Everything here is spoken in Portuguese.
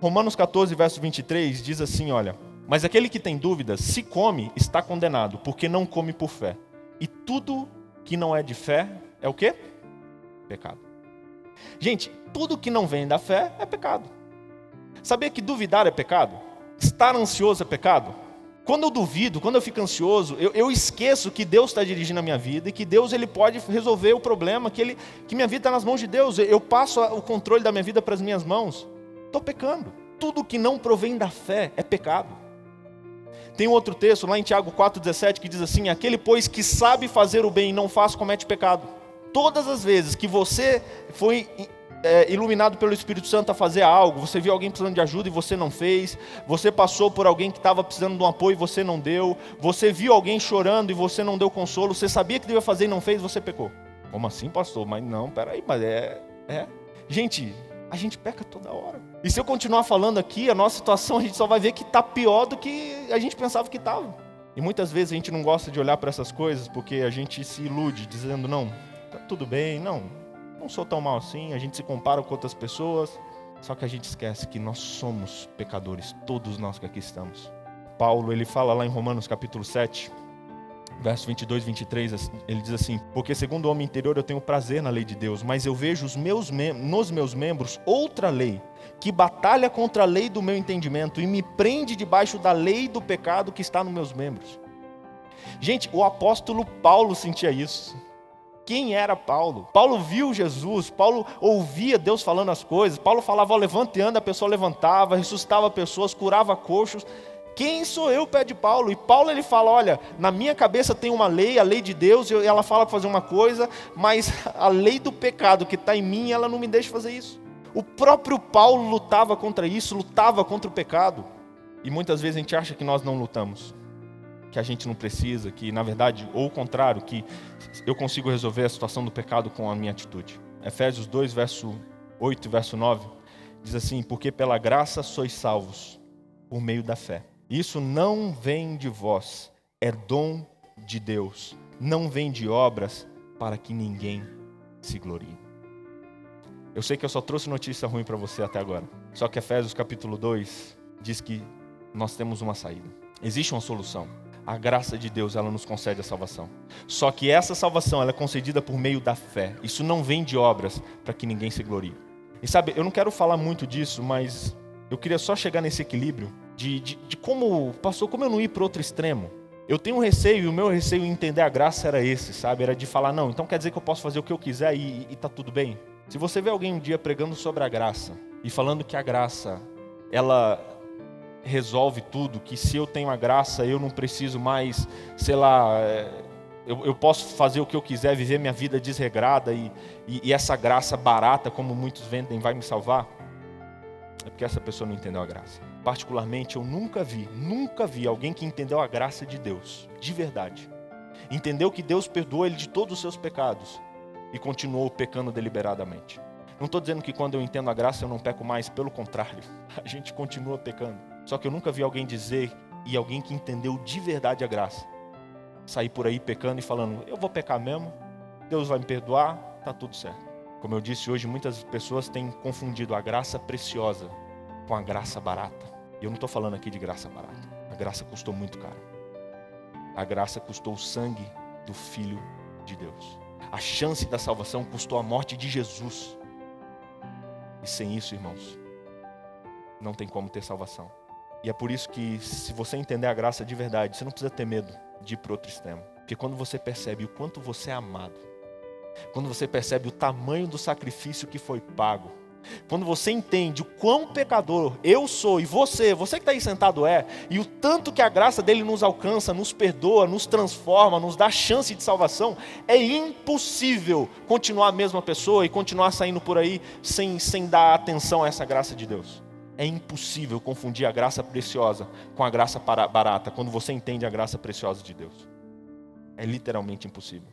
Romanos 14, verso 23 diz assim, olha: mas aquele que tem dúvidas, se come, está condenado, porque não come por fé. E tudo que não é de fé é o quê? Pecado. Gente, tudo que não vem da fé é pecado. Sabia que duvidar é pecado? Estar ansioso é pecado? Quando eu duvido, quando eu fico ansioso, eu esqueço que Deus está dirigindo a minha vida e que Deus ele pode resolver o problema, que minha vida está nas mãos de Deus. Eu passo o controle da minha vida para as minhas mãos. Estou pecando. Tudo que não provém da fé é pecado. Tem um outro texto lá em Tiago 4,17 que diz assim: aquele pois que sabe fazer o bem e não faz, comete pecado. Todas as vezes que você foi iluminado pelo Espírito Santo a fazer algo, você viu alguém precisando de ajuda e você não fez, você passou por alguém que estava precisando de um apoio e você não deu, você viu alguém chorando e você não deu consolo, você sabia que devia fazer e não fez, você pecou. Como assim, pastor? Mas não, peraí, mas Gente, a gente peca toda hora. E se eu continuar falando aqui, a nossa situação, a gente só vai ver que está pior do que a gente pensava que estava. E muitas vezes a gente não gosta de olhar para essas coisas porque a gente se ilude, dizendo, não, tá tudo bem, não sou tão mal assim, a gente se compara com outras pessoas, só que a gente esquece que nós somos pecadores, todos nós que aqui estamos. Paulo, ele fala lá em Romanos capítulo 7, verso 22 e 23, ele diz assim: porque segundo o homem interior eu tenho prazer na lei de Deus, mas eu vejo nos meus membros outra lei, que batalha contra a lei do meu entendimento e me prende debaixo da lei do pecado que está nos meus membros. Gente, o apóstolo Paulo sentia isso. Quem era Paulo? Paulo viu Jesus, Paulo ouvia Deus falando as coisas, Paulo falava, levanta e anda, a pessoa levantava, ressuscitava pessoas, curava coxos. Quem sou eu, pede Paulo? E Paulo ele fala, olha, na minha cabeça tem uma lei, a lei de Deus, e ela fala para fazer uma coisa, mas a lei do pecado que está em mim, ela não me deixa fazer isso. O próprio Paulo lutava contra isso, lutava contra o pecado. E muitas vezes a gente acha que nós não lutamos, que a gente não precisa, que na verdade, ou o contrário, que eu consigo resolver a situação do pecado com a minha atitude. Efésios 2, verso 8 e verso 9, diz assim: porque pela graça sois salvos, por meio da fé. Isso não vem de vós, é dom de Deus, não vem de obras, para que ninguém se glorie. Eu sei que eu só trouxe notícia ruim para você até agora, só que Efésios capítulo 2 diz que nós temos uma saída, existe uma solução. A graça de Deus, ela nos concede a salvação. Só que essa salvação, ela é concedida por meio da fé. Isso não vem de obras, para que ninguém se glorie. E sabe, eu não quero falar muito disso, mas eu queria só chegar nesse equilíbrio de como, pastor, como eu não ir para outro extremo. Eu tenho um receio, e o meu receio em entender a graça era esse, sabe? Era de falar, não, então quer dizer que eu posso fazer o que eu quiser e tá tudo bem? Se você vê alguém um dia pregando sobre a graça, e falando que a graça, ela resolve tudo, que se eu tenho a graça eu não preciso mais, sei lá, eu posso fazer o que eu quiser, viver minha vida desregrada e essa graça barata, como muitos vendem, vai me salvar, é porque essa pessoa não entendeu a graça. Particularmente eu nunca vi alguém que entendeu a graça de Deus, de verdade, entendeu que Deus perdoou ele de todos os seus pecados e continuou pecando deliberadamente. Não estou dizendo que quando eu entendo a graça eu não peco mais, pelo contrário, a gente continua pecando. Só que eu nunca vi alguém dizer, e alguém que entendeu de verdade a graça, sair por aí pecando e falando, eu vou pecar mesmo, Deus vai me perdoar, tá tudo certo. Como eu disse hoje, muitas pessoas têm confundido a graça preciosa com a graça barata. E eu não estou falando aqui de graça barata. A graça custou muito caro. A graça custou o sangue do Filho de Deus. A chance da salvação custou a morte de Jesus. E sem isso, irmãos, não tem como ter salvação. E é por isso que, se você entender a graça de verdade, você não precisa ter medo de ir para outro extremo. Porque quando você percebe o quanto você é amado, quando você percebe o tamanho do sacrifício que foi pago, quando você entende o quão pecador eu sou e você que está aí sentado e o tanto que a graça dele nos alcança, nos perdoa, nos transforma, nos dá chance de salvação, é impossível continuar a mesma pessoa e continuar saindo por aí sem dar atenção a essa graça de Deus. É impossível confundir a graça preciosa com a graça barata, quando você entende a graça preciosa de Deus. É literalmente impossível.